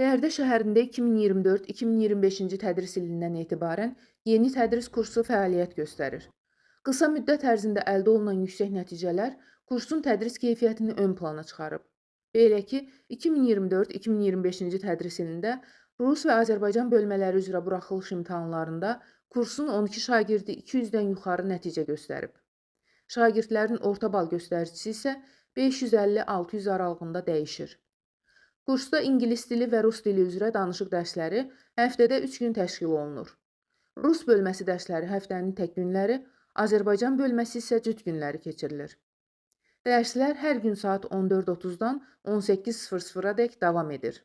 Bərdə şəhərində 2024-2025-ci tədris ilindən etibarən yeni tədris kursu fəaliyyət göstərir. Qısa müddət ərzində əldə olunan yüksək nəticələr kursun tədris keyfiyyətini ön plana çıxarıb. Belə ki, 2024-2025-ci tədris ilində Rus və Azərbaycan bölmələri üzrə buraxılış imtahanlarında kursun 12 şagirdi 200-dən yuxarı nəticə göstərib. Şagirdlərin orta bal göstəricisi isə 550-600 aralığında dəyişir. Kursda ingilis dili və rus dili üzrə danışıq dərsləri həftədə 3 gün təşkil olunur. Rus bölməsi dərsləri həftənin tək günləri, Azərbaycan bölməsi isə cüt günləri keçirilir. Dərslər hər gün saat 14:30-dan 18:00-a dək davam edir.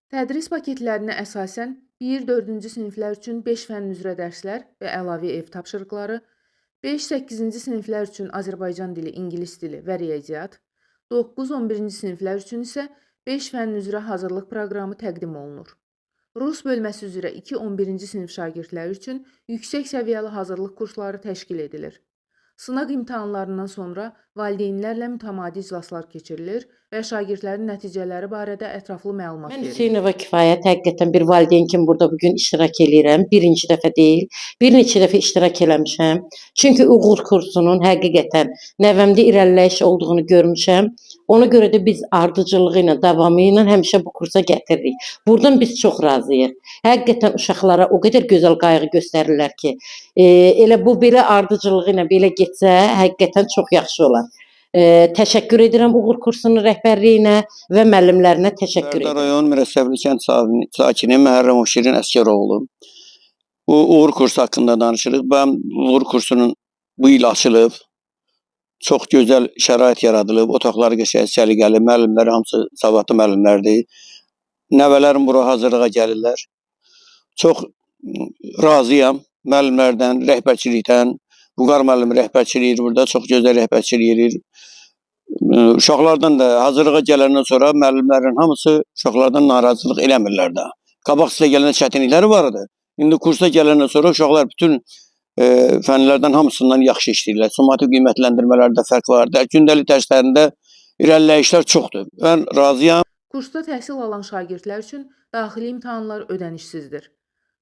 Tədris paketlərinə əsasən 1-4-cü siniflər üçün 5 fənn üzrə dərslər və əlavə ev tapşırıqları, 5-8-ci siniflər üçün Azərbaycan dili, ingilis dili və riyaziyyat, 9-11-ci siniflər üçün isə 5 fənn üzrə hazırlıq proqramı təqdim olunur. Rus bölməsi üzrə 2-11-ci sinif şagirdləri üçün yüksək səviyyəli hazırlıq kursları təşkil edilir. Sınaq imtahanlarından sonra valideynlərlə mütəmadi iclaslar keçirilir və şagirdlərin nəticələri barədə ətraflı məlumat verilir. Mən Hüseynova Kifayət həqiqətən bir valideyn kimi burada bugün iştirak edirəm. Birinci dəfə deyil, bir neçə dəfə iştirak eləmişəm. Çünki uğur kursunun həqiqətən nəvəmdə irəliləyiş olduğunu görmüşəm. Ona görə də biz ardıcıllığı ilə, davamı ilə həmişə bu kursa gətiririk. Buradan biz çox razıyıq. Həqiqətən uşaqlara o qədər gözəl qayğı göstərirlər ki, elə bu belə ardıcılığı ilə belə getsə, həqiqətən çox yaxşı olar. Təşəkkür edirəm uğur kursunun rəhbərliyinə və müəllimlərinə təşəkkür edirəm. Bərdə rayon Mirəsəvli kənd sakini Məhərrəm Şirin Əsgəroğlu. Bu uğur kursu haqqında danışırıq. Ben uğur kursunun bu il açılıb. Çox gözəl şərait yaradılıb. Otaqları qəşəng, səliqəli, müəllimləri hamısı savadlı müəllimlərdir. Nəvələrim bura hazırlığa gəlirlər. Çox razıyam müəllimlərdən, rəhbərçilikdən. Vüqar müəllim rəhbərçilik edir burada. Çox gözəl rəhbərçilik edir. Uşaqlardan da hazırlığa gələndən sonra müəllimlərin hamısı uşaqlardan narazılıq eləmirlər də. Qabaq sizə gələndə çətinlikləri var idi. İndi kursa gələndən sonra uşaqlar bütün fənlərdən hamısından yaxşı işləyirlər. Summativ qiymətləndirmələrdə fərq vardır. Gündəlik dərslərində irəliləyişlər çoxdur. Mən razıyam. Kursda təhsil alan şagirdlər üçün daxili imtahanlar ödənişsizdir.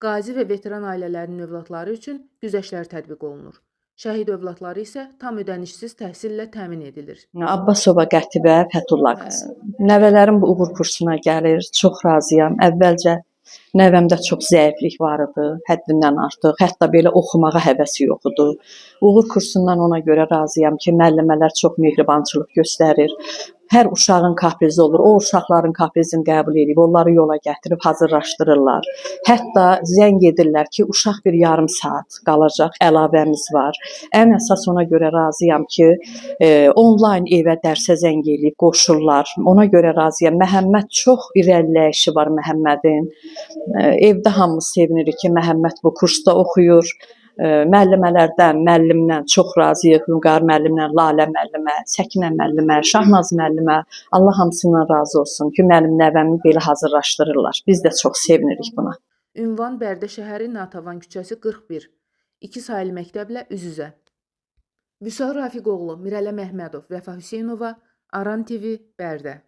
Qazi və veteran ailələrinin övladları üçün güzəştlər tətbiq olunur. Şəhid övladları isə tam ödənişsiz təhsillə təmin edilir. Abbasova Qətibə Fətulla qızı. Nəvələrim bu uğur kursuna gəlir. Çox razıyam. Əvvəlcə nəvəmdə çox zəiflik var idi, həddindən artıq. Hətta belə oxumağa həvəsi yox idi. Uğur kursundan ona görə razıyam ki, müəllimələr çox mehribançılıq göstərir. Hər uşağın kaprizi olur. O uşaqların kaprizini qəbul edib, onları yola gətirib hazırlaşdırırlar. Hətta zəng edirlər ki, uşaq bir yarım saat qalacaq, əlavəmiz var. Ən əsas ona görə razıyam ki, onlayn evə dərsə zəng edib qoşurlar. Ona görə razıyam. Məhəmməd çox irəliləyişi var Məhəmmədin. Evdə hamımız sevinirik ki, Məhəmməd bu kursda oxuyur. Müəllimələrdən, müəllimdən çox razıyıq. Vüqar müəllimdən, Lalə müəllimə, Səkinə müəllimə, Şahnaz müəllimə. Allah hamısından razı olsun ki, mənim nəvəmi belə hazırlaşdırırlar. Biz də çox sevinirik buna. Ünvan Bərdə şəhəri Natəvan küçəsi 41. 2 saylı məktəblə üz-üzə. Vüsal Rafiqoğlu, Mirələ Məhmədov, Vəfa Hüseynova, Aran TV, Bərdə.